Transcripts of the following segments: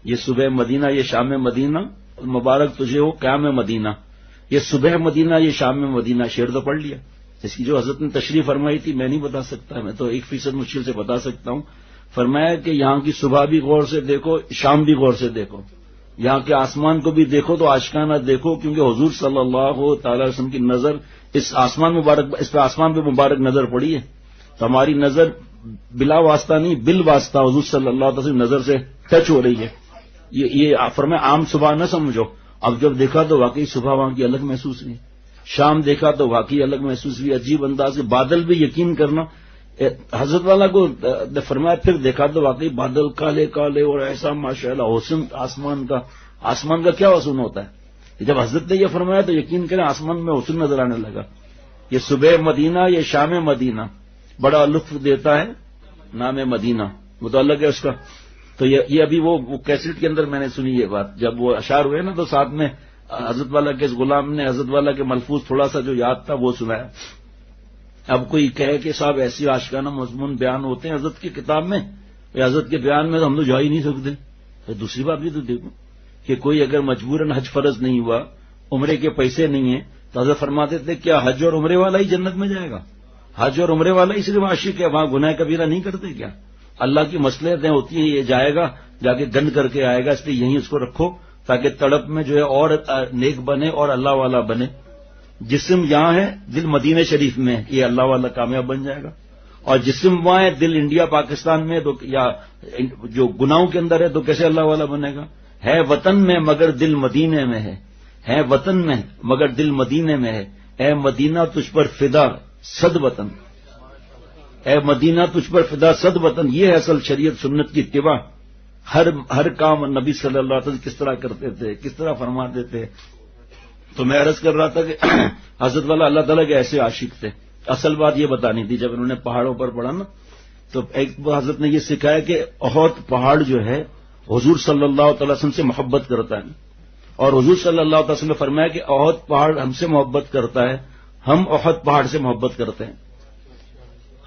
یہ صبح مدینہ یہ شام مدینہ، مبارک تجھے ہو قیام مدینہ، یہ صبح مدینہ یہ شام مدینہ، شعر تو پڑھ لیا۔ اس کی جو حضرت نے تشریح فرمائی تھی میں نہیں بتا سکتا، میں تو 1% مشکل سے بتا سکتا ہوں۔ فرمایا کہ یہاں کی صبح بھی غور سے دیکھو، شام بھی غور سے دیکھو، یہاں کے آسمان کو بھی دیکھو تو عاشقانہ دیکھو، کیونکہ حضور صلی اللہ تعالی علیہ وسلم کی نظر اس پہ آسمان پہ مبارک نظر پڑی ہے، تو ہماری نظر بلا واسطہ نہیں بال واسطہ حضور صلی اللہ علیہ وسلم نظر سے ٹچ ہو رہی ہے۔ یہ فرمایا عام صبح نہ سمجھو، اب جب دیکھا تو واقعی صبح وہاں کی الگ محسوس ہوئی، شام دیکھا تو واقعی الگ محسوس ہوئی، عجیب انداز سے بادل بھی یقین کرنا، حضرت والا کو فرمایا پھر دیکھا تو واقعی بادل کالے کالے اور ایسا ماشاءاللہ حسن آسمان کا کیا حسن ہوتا ہے۔ جب حضرت نے یہ فرمایا تو یقین کریں آسمان میں حسن نظر آنے لگا۔ یہ صبح مدینہ یہ شام مدینہ بڑا لطف دیتا ہے، نام مدینہ وہ تو الگ ہے اس کا۔ تو یہ ابھی وہ کیسٹ کے اندر میں نے سنی یہ بات، جب وہ اشعار ہوئے نا تو ساتھ میں حضرت والا کے اس غلام نے حضرت والا کے ملفوظ تھوڑا سا جو یاد تھا وہ سنایا۔ اب کوئی کہے کہ صاحب ایسی عاشقانہ مضمون بیان ہوتے ہیں حضرت کی کتاب میں، یا حضرت کے بیان میں تو ہم تو جا ہی نہیں سکتے۔ تو دوسری بات بھی تو دیکھو کہ کوئی اگر مجبوراً حج فرض نہیں ہوا، عمرے کے پیسے نہیں ہیں، تو حضرت فرماتے تھے کیا حج اور عمرے والا ہی جنت میں جائے گا؟ حج اور عمرے والا ہی صرف عاشق ہے، وہاں گناہ کبیرہ نہیں کرتے کیا؟ اللہ کی مصلحتیں ہوتی ہیں، یہ جائے گا جا کے گند کر کے آئے گا، اس لیے یہیں اس کو رکھو تاکہ تڑپ میں جو ہے اور نیک بنے اور اللہ والا بنے۔ جسم یہاں ہے، دل مدینہ شریف میں ہے، یہ اللہ والا کامیاب بن جائے گا۔ اور جسم وہاں ہے، دل انڈیا پاکستان میں تو یا جو گناہوں کے اندر ہے تو کیسے اللہ والا بنے گا؟ ہے وطن میں مگر دل مدینے میں ہے وطن میں مگر دل مدینے میں ہے، اے مدینہ تجھ پر فدا صد وطن، اے مدینہ تجھ پر فدا صد وطن۔ یہ ہے اصل شریعت سنت کی اتباع۔ ہر کام نبی صلی اللہ علیہ وسلم کس طرح کرتے تھے، کس طرح فرماتے تھے۔ تو میں عرض کر رہا تھا کہ حضرت والا اللہ تعالیٰ کے ایسے عاشق تھے۔ اصل بات یہ بتانی تھی، جب انہوں نے پہاڑوں پر پڑھا نا تو ایک حضرت نے یہ سکھایا کہ احد پہاڑ جو ہے حضور صلی اللہ تعالی وسلم سے محبت کرتا ہے، اور حضور صلی اللہ تعالی وسلم نے فرمایا کہ احد پہاڑ ہم سے محبت کرتا ہے، ہم احد پہاڑ سے محبت کرتے ہیں۔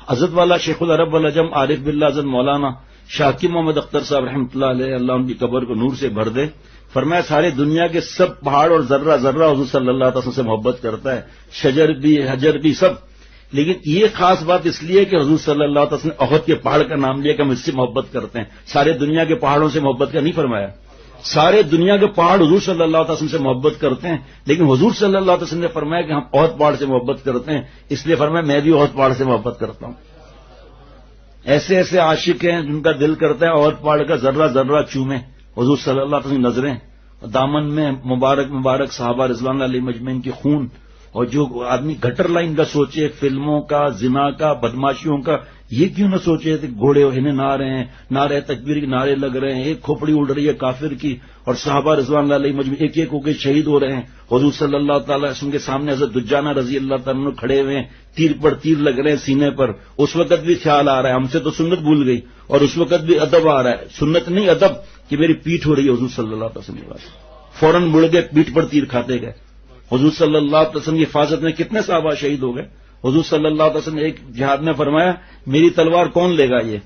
حضرت والا شیخ العرب والعجم عارف باللہ حضرت مولانا شاکر محمد اختر صاحب رحمۃ اللہ علیہ، اللہ ان کی قبر کو نور سے بھر دے، فرمایا سارے دنیا کے سب پہاڑ اور ذرہ ذرہ حضور صلی اللہ علیہ وسلم سے محبت کرتا ہے، شجر بھی حجر بھی سب، لیکن یہ خاص بات اس لیے کہ حضور صلی اللہ علیہ وسلم نے احد کے پہاڑ کا نام لیا کہ ہم اس سے محبت کرتے ہیں، سارے دنیا کے پہاڑوں سے محبت کا نہیں فرمایا۔ سارے دنیا کے پہاڑ حضور صلی اللہ علیہ وسلم سے محبت کرتے ہیں، لیکن حضور صلی اللہ علیہ وسلم نے فرمایا کہ ہم احد پہاڑ سے محبت کرتے ہیں، اس لیے فرمایا میں بھی احد پہاڑ سے محبت کرتا ہوں۔ ایسے ایسے عاشق ہیں جن کا دل کرتا ہے احد پہاڑ کا ذرہ ذرہ چومے، حضور صلی اللہ علیہ وسلم نظریں دامن میں مبارک صحابہ رضوان اللہ علیہ مجمعین کی خون، اور جو آدمی گٹر لائن کا سوچے، فلموں کا، زنا کا، بدماشیوں کا، یہ کیوں نہ سوچے کہ گھوڑے انہیں نہ رہے ہیں، نعرہ تکبیر کے نعرے لگ رہے ہیں، ایک کھوپڑی اڑ رہی ہے کافر کی، اور صحابہ رضوان اللہ علیہ مجمعین ایک ایک ہو کے شہید ہو رہے ہیں، حضور صلی اللہ تعالی وسلم کے سامنے حضرت دجانہ رضی اللہ تعالیٰ عنہ کھڑے ہوئے ہیں، تیر پر تیر لگ رہے ہیں سینے پر، اس وقت بھی خیال آ رہا ہے ہم سے تو سنت بھول گئی، اور اس وقت بھی ادب آ رہا ہے، سنت نہیں ادب، کہ میری پیٹھ ہو رہی ہے حضور صلی اللہ علیہ وسلم کے پاس، فوراً مڑ گئے پیٹھ پر تیر کھاتے گئے۔ حضور صلی اللہ علیہ وسلم کی حفاظت میں کتنے صحابہ شہید ہو گئے۔ حضور صلی اللہ علیہ وسلم نے ایک جہاد میں فرمایا میری تلوار کون لے گا، یہ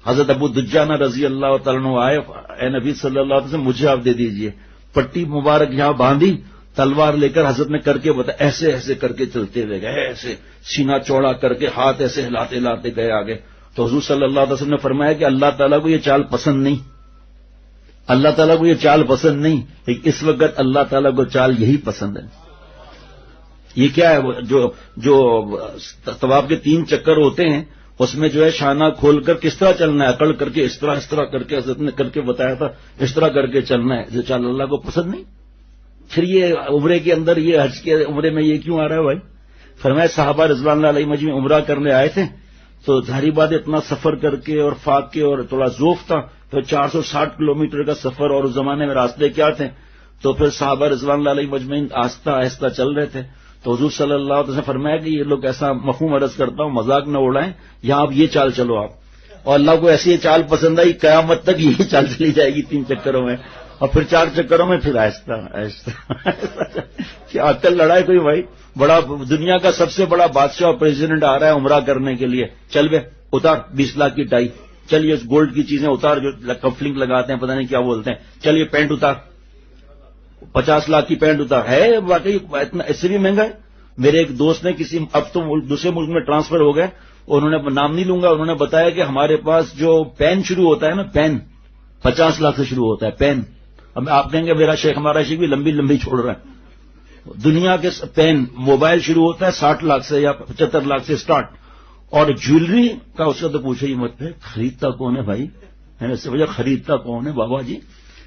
حضرت ابو دجانہ رضی اللہ تعالیٰ عنہ آئے، اے نبی صلی اللہ علیہ وسلم مجھے آپ دے دیجئے، پٹی مبارک یہاں باندھی، تلوار لے کر حضرت نے کر کے بتایا، ایسے ایسے کر کے چلتے ہوئے گئے، ایسے سینہ چوڑا کر کے ہاتھ ایسے ہلاتے ہلاتے گئے آگے۔ تو حضور صلی اللہ علیہ وسلم نے فرمایا کہ اللہ تعالیٰ کو یہ چال پسند نہیں، اللہ تعالیٰ کو یہ چال پسند نہیں، لیکن اس وقت اللہ تعالیٰ کو چال یہی پسند ہے۔ یہ کیا ہے، جو طواف کے 3 چکر ہوتے ہیں اس میں جو ہے شانہ کھول کر کس طرح چلنا ہے، اکڑ کر کے اس طرح کر کے حضرت نے کر کے بتایا تھا، اس طرح کر کے چلنا ہے، جو چال اللہ کو پسند نہیں۔ پھر یہ عمرے کے اندر، یہ حج کے عمرے میں یہ کیوں آ رہا ہے بھائی؟ فرمایا صحابہ رضوان اللہ علیہ مجمعین عمرہ کرنے آئے تھے، تو ظاہری بات اتنا سفر کر کے اور فاق کے اور تھوڑا ذوف تھا، تو 460 کلومیٹر کا سفر، اور اس زمانے میں راستے کیا تھے، تو پھر صحابہ رضوان اللہ علیہ مجمعین آہستہ آہستہ چل رہے تھے، تو حضور صلی اللہ علیہ وسلم نے فرمایا کہ یہ لوگ ایسا مفہوم عرض کرتا ہوں مذاق نہ اڑائیں، یہاں آپ یہ چال چلو آپ، اور اللہ کو ایسی یہ چال پسند آئی، قیامت تک یہی چال چلی جائے گی 3 چکروں میں، اور پھر 4 چکروں میں پھر آہستہ آہستہ کیا عقل لڑائے کوئی بھائی؟ بڑا دنیا کا سب سے بڑا بادشاہ اور پریزیڈنٹ آ رہا ہے عمرہ کرنے کے لیے، چل بے اتار 20 لاکھ کی ٹائی، چل یہ گولڈ کی چیزیں اتار، جو کفلنگ لگاتے ہیں پتہ نہیں کیا بولتے ہیں، چل یہ پینٹ اتار، 50 لاکھ کی پینٹ اتار ہے، واقعی اتنا اس سے بھی مہنگا ہے. میرے ایک دوست نے کسی اب تو دوسرے ملک میں ٹرانسفر ہو گئے، انہوں نے نام نہیں لوں گا، انہوں نے بتایا کہ ہمارے پاس جو پین شروع ہوتا ہے نا، پین 50 لاکھ سے شروع ہوتا ہے پین. اب آپ کہیں گے میرا شیخ ہمارا شیخ بھی لمبی لمبی چھوڑ رہا ہے. دنیا کے پین موبائل شروع ہوتا ہے 60 لاکھ سے یا 75 لاکھ سے سٹارٹ. اور جیولری کا اس کا تو پوچھے ہی مت ہے، خریدتا کون ہے بھائی؟ اس سے وجہ خریدتا کون ہے بابا جی؟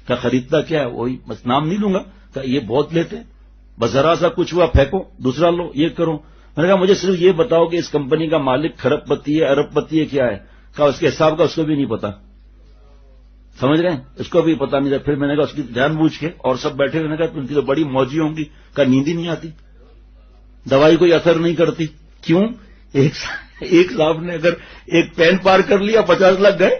کہ خریدتا کیا ہے؟ وہی بس نام نہیں لوں گا کہ یہ بہت لیتے، بس ذرا سا کچھ ہوا پھینکو، دوسرا لو، یہ کرو. میں نے کہا مجھے صرف یہ بتاؤ کہ اس کمپنی کا مالک کھرب پتی ہے ارب پتی ہے کیا ہے؟ کہا اس کے حساب کا اس کو بھی نہیں پتا. سمجھ رہے ہیں؟ اس کو بھی پتا نہیں تھا. پھر میں نے کہا اس کی جان بوجھ کے، اور سب بیٹھے ہوئے نے کہا تم کی تو بڑی موجی ہوں گی. کہا نیند ہی نہیں آتی، دوائی کوئی اثر نہیں کرتی. کیوں؟ ایک صاحب نے اگر ایک پین پار کر لیا 50 لاکھ گئے.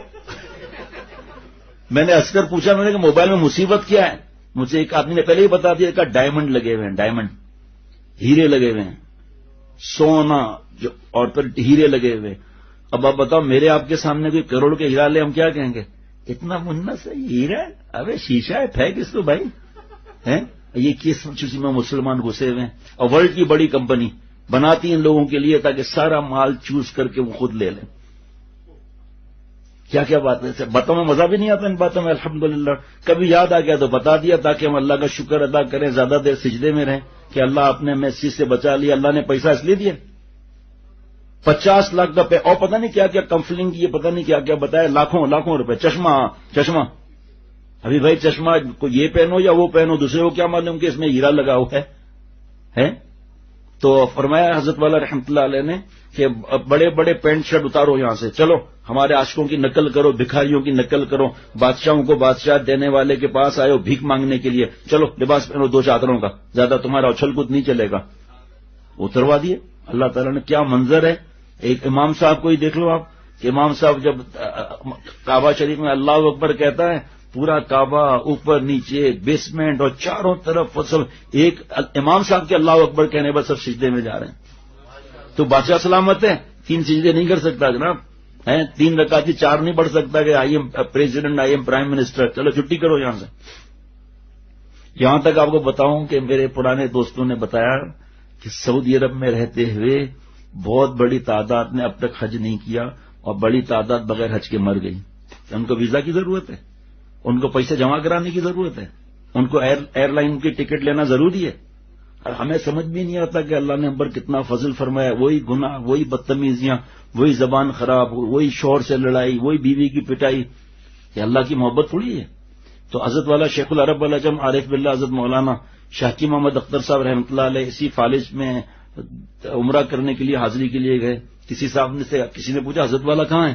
میں نے ہنس کر پوچھا، میں نے کہا موبائل میں مصیبت کیا ہے؟ مجھے ایک آدمی نے پہلے ہی بتا دیا کہ ڈائمنڈ لگے ہوئے ہیں، ڈائمنڈ ہیرے لگے ہوئے ہیں، سونا جو اور پھر ہیرے لگے ہوئے. اب آپ بتاؤ میرے آپ کے سامنے کوئی کروڑ کے ہیرا لے، ہم کیا کہیں گے؟ اتنا منا سے ہیرا ہے، ابے شیشہ ہے، پھینک اس کو بھائی. یہ کس چیز میں مسلمان گھسے ہوئے ہیں؟ اور ورلڈ کی بڑی کمپنی بناتی ان لوگوں کے لیے تاکہ سارا مال چوز کر کے وہ خود لے لیں. کیا کیا بات ہے، باتوں میں مزہ بھی نہیں آتا ان باتوں میں. الحمدللہ کبھی یاد آ گیا تو بتا دیا تاکہ ہم اللہ کا شکر ادا کریں، زیادہ دیر سجدے میں رہیں کہ اللہ آپ نے میں اس چیز سے بچا لیا. اللہ نے پیسہ اس لیے دیا 50 لاکھ کا اور پتہ نہیں کیا کیا کمفلنگ کی، پتہ نہیں کیا کیا بتایا، لاکھوں روپے. چشمہ ابھی بھائی چشمہ کو یہ پہنو یا وہ پہنو، دوسرے کو کیا معلوم کہ اس میں ہیرا لگا ہوا ہے. تو فرمایا حضرت والا رحمت اللہ علیہ نے کہ بڑے بڑے پینٹ شرٹ اتارو یہاں سے، چلو ہمارے عاشقوں کی نقل کرو، بھکاریوں کی نقل کرو، بادشاہوں کو بادشاہ دینے والے کے پاس آئے ہو بھیک مانگنے کے لیے، چلو لباس پہنو 2 چادروں کا، زیادہ تمہارا اچھل کود نہیں چلے گا. اتروا دیے. اللہ تعالیٰ نے کیا منظر ہے. ایک امام صاحب کو ہی دیکھ لو آپ کہ امام صاحب جب کعبہ شریف میں اللہ اکبر کہتا ہے، پورا کعبہ اوپر نیچے بیسمنٹ اور چاروں طرف سب ایک امام صاحب کے اللہ اکبر کہنے پر سب سجدے میں جا رہے ہیں. تو بادشاہ سلامت ہے، 3 سجدے نہیں کر سکتا جناب، 3 رکعت 4 نہیں پڑھ سکتا کہ I am president, I am prime minister, چلو چھٹی کرو یہاں سے. یہاں تک آپ کو بتاؤں کہ میرے پرانے دوستوں نے بتایا کہ سعودی عرب میں رہتے ہوئے بہت بڑی تعداد نے اب تک حج نہیں کیا اور بڑی تعداد بغیر حج کے مر گئی. ان کو ویزا کی ضرورت ہے، ان کو پیسے جمع کرانے کی ضرورت ہے، ان کو ایئر لائن کی ٹکٹ لینا ضروری ہے. اور ہمیں سمجھ بھی نہیں آتا کہ اللہ نے ہم پر کتنا فضل فرمایا. وہی گناہ، وہی بدتمیزیاں، وہی زبان خراب، وہی شوہر سے لڑائی، وہی بیوی کی پٹائی. یہ اللہ کی محبت تھوڑی ہے. تو حضرت والا شیخ العرب العجم عارف باللہ حضرت مولانا شاکی محمد اختر صاحب رحمۃ اللہ علیہ اسی فالج میں عمرہ کرنے کے لیے حاضری کے لیے گئے. کسی نے پوچھا حضرت والا کہاں ہے؟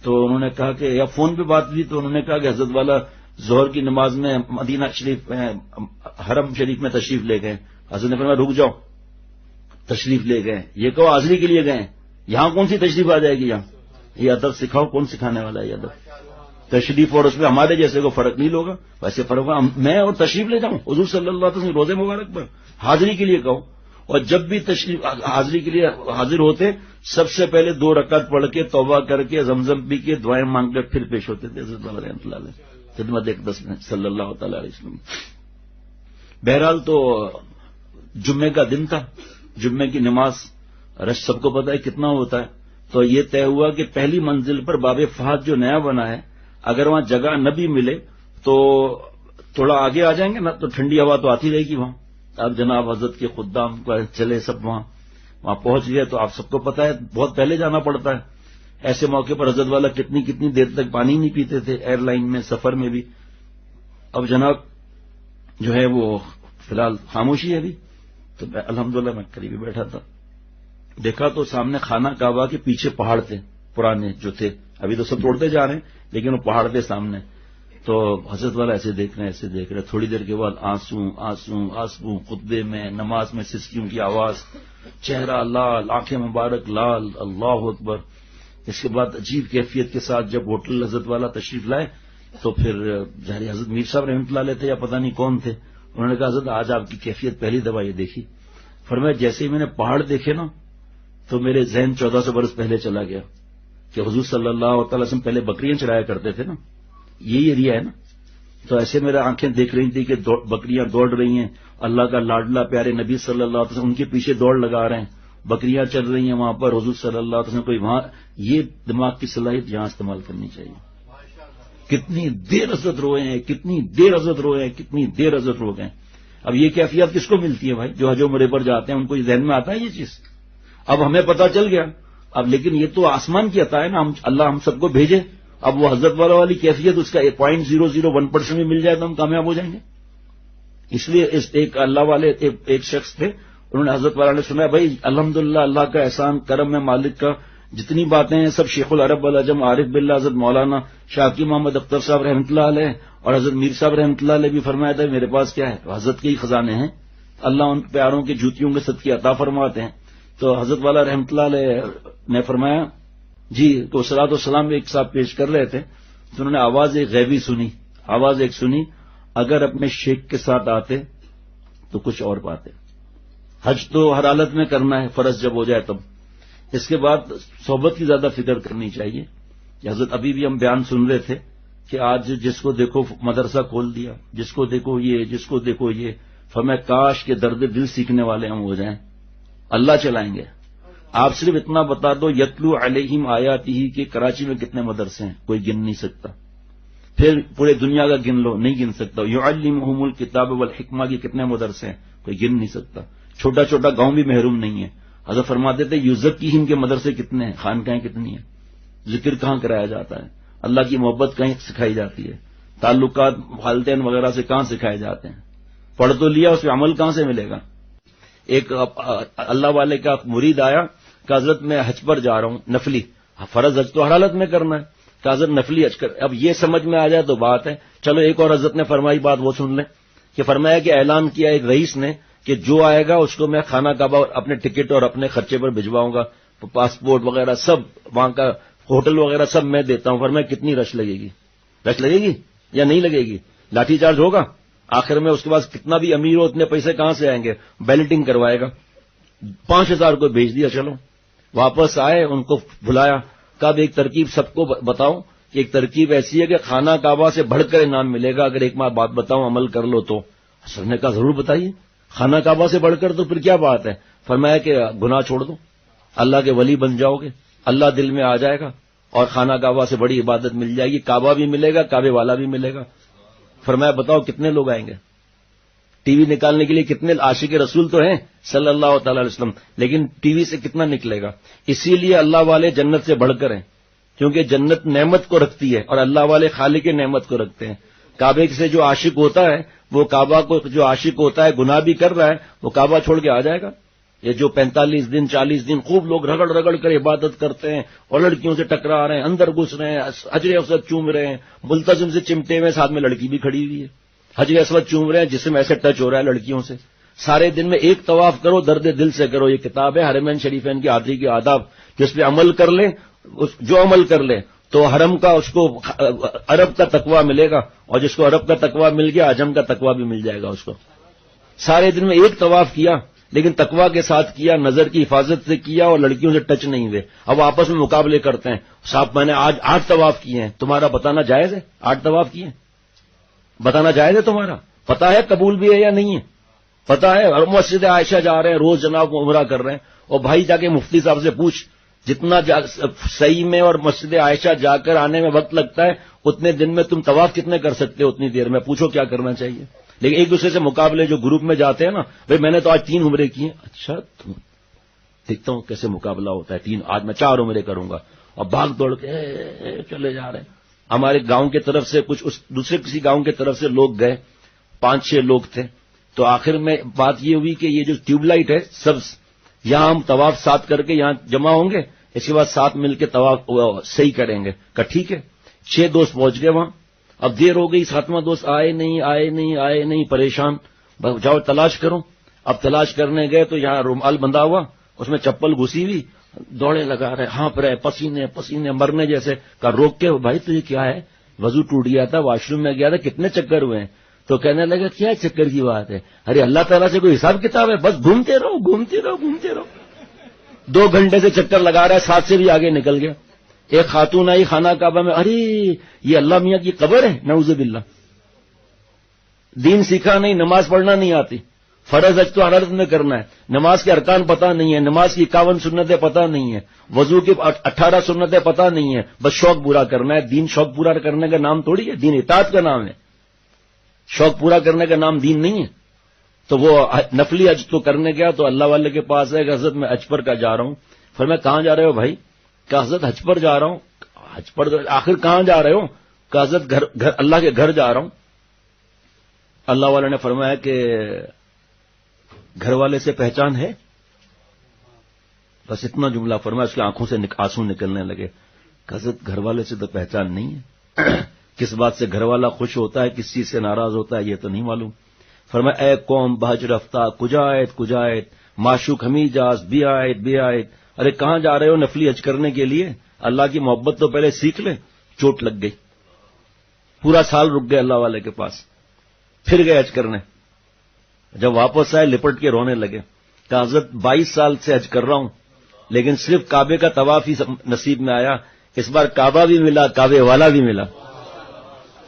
تو انہوں نے کہا کہ یا فون پہ بات ہوئی تو انہوں نے کہا کہ حضرت والا ظہر کی نماز میں مدینہ شریف میں حرم شریف میں تشریف لے گئے. حضرت نے فرمایا رک جاؤ، تشریف لے گئے. یہ کہو حاضری کے لیے گئے، یہاں کون سی تشریف آ جائے گی؟ یہاں یہ ادب سکھاؤ، کون سکھانے والا ہے یہ ادب؟ تشریف اور اس میں ہمارے جیسے کو فرق نہیں ہوگا، ویسے فرق ہوگا. میں اور تشریف لے جاؤں حضور صلی اللہ علیہ وسلم روزے مبارک پر حاضری کے لیے کہو. اور جب بھی تشریف حاضری کے لیے حاضر ہوتے سب سے پہلے 2 رکعت پڑھ کے توبہ کر کے زمزم پی کے دعائیں مانگ کر پھر پیش ہوتے تھے حضرت والا رحمۃ اللہ علیہ خدمت اقدس میں صلی اللہ تعالی علیہ وسلم. بہرحال تو جمعے کا دن تھا، جمعے کی نماز رش سب کو پتہ ہے کتنا ہوتا ہے. تو یہ طے ہوا کہ پہلی منزل پر باب فہد جو نیا بنا ہے، اگر وہاں جگہ نہ بھی ملے تو تھوڑا آگے آ جائیں گے نا، تو ٹھنڈی ہوا تو آتی رہے گی وہاں. اب جناب حضرت کے خدام چلے سب وہاں پہنچ گئے. تو آپ سب کو پتہ ہے بہت پہلے جانا پڑتا ہے. ایسے موقع پر حضرت والا کتنی دیر تک پانی نہیں پیتے تھے ایئر لائن میں سفر میں بھی. اب جناب جو ہے وہ فی الحال خاموشی ہے ابھی. تو الحمدللہ میں قریب بیٹھا تھا، دیکھا تو سامنے خانہ کعبہ کے پیچھے پہاڑ تھے پرانے جو تھے، ابھی تو سب توڑتے جا رہے ہیں لیکن وہ پہاڑ تھے سامنے. تو حضرت والا ایسے دیکھ رہے تھوڑی دیر کے بعد آنسو خطبے میں نماز میں سسکیوں کی آواز، چہرہ لال، آنکھیں مبارک لال، اللہ اکبر. اس کے بعد عجیب کیفیت کے ساتھ جب ہوٹل حضرت والا تشریف لائے تو پھر ظاہر حضرت میر صاحب رحمۃ اللہ علیہ تھے یا پتہ نہیں کون تھے. انہوں نے کہا حضرت آج آپ کی کیفیت پہلی دفعہ یہ دیکھی. فرمایا جیسے ہی میں نے پہاڑ دیکھے نا تو میرے ذہن 1400 برس پہلے چلا گیا کہ حضور صلی اللہ تعالی وسلم پہلے بکریاں چرایا کرتے تھے نا، یہی ایریا ہے نا. تو ایسے میرے آنکھیں دیکھ رہی تھی کہ بکریاں دوڑ رہی ہیں، اللہ کا لاڈلا پیارے نبی صلی اللہ علیہ وسلم ان کے پیچھے دوڑ لگا رہے ہیں، بکریاں چل رہی ہیں وہاں پر، حضور صلی اللہ علیہ وسلم کوئی وہاں. یہ دماغ کی صلاحیت یہاں استعمال کرنی چاہیے. کتنی دیر حضرت روئے ہیں، کتنی دیر حضرت روئے ہیں، کتنی دیر حضرت رو گئے. اب یہ کیفیت کس کو ملتی ہے بھائی؟ جو حج و عمرے پر جاتے ہیں ان کو یہ ذہن میں آتا ہے یہ چیز. اب ہمیں پتہ چل گیا اب، لیکن یہ تو آسمان کی عطا ہے نا، اللہ ہم سب کو بھیجے. اب وہ حضرت والی کیفیت اس کا 0.001% بھی مل جائے تو ہم کامیاب ہو جائیں گے. اس لیے ایک اللہ والے ایک شخص تھے، انہوں نے حضرت والا نے سنا بھائی الحمدللہ اللہ کا احسان کرم ہے مالک کا، جتنی باتیں ہیں سب شیخ العرب والعجم عارف باللہ حضرت مولانا شاکی محمد اختر صاحب رحمۃ اللہ علیہ اور حضرت میر صاحب رحمۃ اللہ علیہ بھی فرمایا تھا میرے پاس کیا ہے، حضرت کے ہی خزانے ہیں، اللہ ان پیاروں کی جوتیوں کے صدقے عطا فرماتے ہیں. تو حضرت والا رحمۃ اللہ علیہ نے فرمایا جی، تو صلاۃ والسلام ایک صاحب پیش کر رہے تھے تو انہوں نے آواز ایک غیبی سنی، آواز ایک سنی، اگر اپنے شیخ کے ساتھ آتے تو کچھ اور باتیں. حج تو ہر حالت میں کرنا ہے، فرض جب ہو جائے تب. اس کے بعد صحبت کی زیادہ فکر کرنی چاہیے. حضرت ابھی بھی ہم بیان سن رہے تھے کہ آج جس کو دیکھو مدرسہ کھول دیا، جس کو دیکھو یہ، جس کو دیکھو یہ. فرمایا کاش کے درد دل سیکھنے والے ہم ہو جائیں، اللہ چلائیں گے. آپ صرف اتنا بتا دو یتلو علیہم آیاتہ کہ کراچی میں کتنے مدرسے ہیں کوئی گن نہیں سکتا، پھر پورے دنیا کا گن لو نہیں گن سکتا. یعلمہم الکتاب والحکمہ کے کتنے مدرسے ہیں کوئی گن نہیں سکتا. چھوٹا چھوٹا گاؤں بھی محروم نہیں ہے. حضرت فرماتے تھے یزکیہم کے مدرسے کتنے ہیں، خانقاہیں کتنی ہیں، ذکر کہاں کرایا جاتا ہے، اللہ کی محبت کہیں سکھائی جاتی ہے، تعلقات والدین وغیرہ سے کہاں سکھائے جاتے ہیں. پڑھ تو لیا، اس پہ عمل کہاں سے ملے گا. ایک اللہ والے کا مرید آیا کہ حضرت میں حج پر جا رہا ہوں نفلی، فرض حج تو ہر حالت میں کرنا ہے، کہ حضرت نفلی حج کر. اب یہ سمجھ میں آ جائے تو بات ہے. چلو ایک اور حضرت نے فرمائی بات وہ سن لیں کہ فرمایا کہ اعلان کیا ایک رئیس نے کہ جو آئے گا اس کو میں خانہ کعبہ اپنے ٹکٹ اور اپنے خرچے پر بھجواؤں گا، پاسپورٹ وغیرہ سب وہاں کا ہوٹل وغیرہ سب میں دیتا ہوں. فرمایا کتنی رش لگے گی، رش لگے گی یا نہیں لگے گی، لاٹھی چارج ہوگا آخر میں. اس کے بعد کتنا بھی امیر ہو اتنے پیسے کہاں سے آئیں گے، بیلٹنگ کروائے گا. 5000 کو بھیج دیا. چلو واپس آئے، ان کو بلایا، کب ایک ترکیب سب کو بتاؤں کہ ایک ترکیب ایسی ہے کہ خانہ کعبہ سے بڑھ کر انعام ملے گا اگر ایک بات بتاؤں عمل کر لو تو. سب نے کہا ضرور بتائیے. خانہ کعبہ سے بڑھ کر تو پھر کیا بات ہے. فرمایا کہ گناہ چھوڑ دو، اللہ کے ولی بن جاؤ گے، اللہ دل میں آ جائے گا اور خانہ کعبہ سے بڑی عبادت مل جائے گی. کعبہ بھی ملے گا، کعبے والا بھی ملے گا. فرمایا بتاؤ کتنے لوگ آئیں گے. ٹی وی نکالنے کے لیے کتنے عاشق رسول تو ہیں صلی اللہ تعالی علیہ وسلم، لیکن ٹی وی سے کتنا نکلے گا. اسی لیے اللہ والے جنت سے بڑھ کر ہیں، کیونکہ جنت نعمت کو رکھتی ہے اور اللہ والے خالق نعمت کو رکھتے ہیں. کعبے سے جو عاشق ہوتا ہے وہ کعبہ کو، جو عاشق ہوتا ہے گناہ بھی کر رہا ہے وہ کعبہ چھوڑ کے آ جائے گا. یہ جو 45 دن 40 دن خوب لوگ رگڑ رگڑ کر عبادت کرتے ہیں اور لڑکیوں سے ٹکرا رہے ہیں، اندر گھس رہے ہیں، حجر اسود چوم رہے ہیں، ملتزم سے چمٹے ہوئے، ساتھ میں لڑکی بھی کھڑی ہوئی ہے، حجر اسود چوم رہے ہیں، جسم ایسے ٹچ ہو رہا ہے لڑکیوں سے. سارے دن میں ایک طواف کرو، درد دل سے کرو. یہ کتاب ہے حرمین شریفین کی آدھی کے آداب، جس پہ عمل کر لے، جو عمل کر لے تو حرم کا اس کو عرب کا تقوی ملے گا، اور جس کو عرب کا تقوی مل گیا عجم کا تقوی بھی مل جائے گا اس کو. سارے دن میں ایک طواف کیا لیکن تقوی کے ساتھ کیا، نظر کی حفاظت سے کیا اور لڑکیوں سے ٹچ نہیں ہوئے. اب آپس میں مقابلے کرتے ہیں، صاحب میں نے آج 8 طواف کیے ہیں، تمہارا بتانا جائز ہے 8 طواف کیے ہیں؟ بتانا جائز ہے تمہارا؟ پتا ہے قبول بھی ہے یا نہیں ہے؟ پتا ہے؟ اور مسجد عائشہ جا رہے ہیں روز جناب عمرہ کر رہے ہیں، اور بھائی جا کے مفتی صاحب سے پوچھ، جتنا صحیح میں اور مسجد عائشہ جا کر آنے میں وقت لگتا ہے اتنے دن میں تم طواف کتنے کر سکتے ہو اتنی دیر میں؟ پوچھو کیا کرنا چاہیے. لیکن ایک دوسرے سے مقابلے جو گروپ میں جاتے ہیں نا، بھئی میں نے تو آج 3 عمرے کیے. اچھا دیکھتا ہوں کیسے مقابلہ ہوتا ہے، 3 آج میں 4 عمرے کروں گا، اور بھاگ دوڑ کے چلے جا رہے ہیں. ہمارے گاؤں کی طرف سے کچھ دوسرے کسی گاؤں کی طرف سے لوگ گئے، 5-6 لوگ تھے. تو آخر میں بات یہ ہوئی کہ یہ جو ٹیوب لائٹ ہے سبز، یہاں ہم طواف ساتھ کر کے یہاں جمع ہوں گے، اس کے بعد ساتھ مل کے طواف صحیح کریں گے. کہ ٹھیک ہے. 6 دوست پہنچ گئے وہاں. اب دیر ہو گئی، 7واں دوست آئے نہیں، پریشان. جاؤ تلاش کرو. اب تلاش کرنے گئے تو یہاں رومال بندھا ہوا، اس میں چپل گھسی ہوئی، دوڑے لگا رہے، ہانپ رہے، پسینے مرنے جیسے. کہا روک کے بھائی تو یہ کیا ہے؟ وضو ٹوٹ گیا تھا، واش روم میں گیا تھا، کتنے چکر ہوئے ہیں؟ تو کہنے لگا کیا چکر کی بات ہے، ارے اللہ تعالیٰ سے کوئی حساب کتاب ہے؟ بس گھومتے رہو. 2 گھنٹے سے چکر لگا رہا ہے، 7 سے بھی آگے نکل گیا. ایک خاتون آئی خانہ کعبہ میں، ارے یہ اللہ میاں کی قبر ہے، نعوذ باللہ، دین سیکھا نہیں، نماز پڑھنا نہیں آتی، فرض حج تو حرارت میں کرنا ہے، نماز کے ارکان پتہ نہیں ہے، نماز کی 51 سنتیں پتہ نہیں ہے، وضو کی 18 سنتیں پتہ نہیں ہے، بس شوق پورا کرنا ہے۔ دین شوق پورا کرنے کا نام تھوڑی ہے، دین اطاعت کا نام ہے، شوق پورا کرنے کا نام دین نہیں ہے۔ تو وہ نفلی حج تو کرنے گیا تو اللہ والے کے پاس ہے کہ حضرت میں حج پر کا جا رہا ہوں۔ پھر میں کہاں جا رہے ہو بھائی؟ کہ حضرت حج پر جا رہا ہوں۔ حج پر آخر کہاں جا رہے ہو؟ کہ حضرت گھر اللہ کے گھر جا رہا ہوں۔ اللہ والے نے فرمایا کہ گھر والے سے پہچان ہے؟ بس اتنا جملہ فرمایا، اس کی آنکھوں سے آنسو نکلنے لگے کہ حضرت گھر والے سے تو پہچان نہیں ہے، کس بات سے گھر والا خوش ہوتا ہے، کس چیز سے ناراض ہوتا ہے، یہ تو نہیں معلوم۔ فرمایا اے قوم بہج رفتہ کجایت معشوق ہمیں جاز بھی آیت۔ ارے کہاں جا رہے ہو نفلی حج کرنے کے لیے؟ اللہ کی محبت تو پہلے سیکھ لے۔ چوٹ لگ گئی، پورا سال رک گئے اللہ والے کے پاس، پھر گئے حج کرنے۔ جب واپس آئے لپٹ کے رونے لگے کہ حضرت 22 سال سے حج کر رہا ہوں لیکن صرف کعبے کا طواف ہی نصیب میں آیا، اس بار کعبہ بھی ملا، کعبے والا بھی ملا۔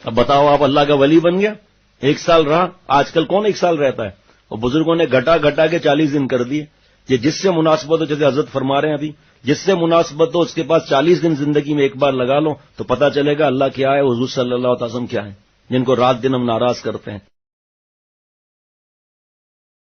اب بتاؤ آپ اللہ کا ولی بن گیا، 1 سال رہا۔ آج کل کون 1 سال رہتا ہے؟ اور بزرگوں نے گھٹا کے 40 دن کر دیے۔ یہ جس سے مناسبت ہو، جیسے حضرت فرما رہے ہیں ابھی، جس سے مناسبت ہو اس کے پاس 40 دن زندگی میں ایک بار لگا لو تو پتہ چلے گا اللہ کیا ہے، حضور صلی اللہ علیہ وسلم کیا ہے، جن کو رات دن ہم ناراض کرتے ہیں۔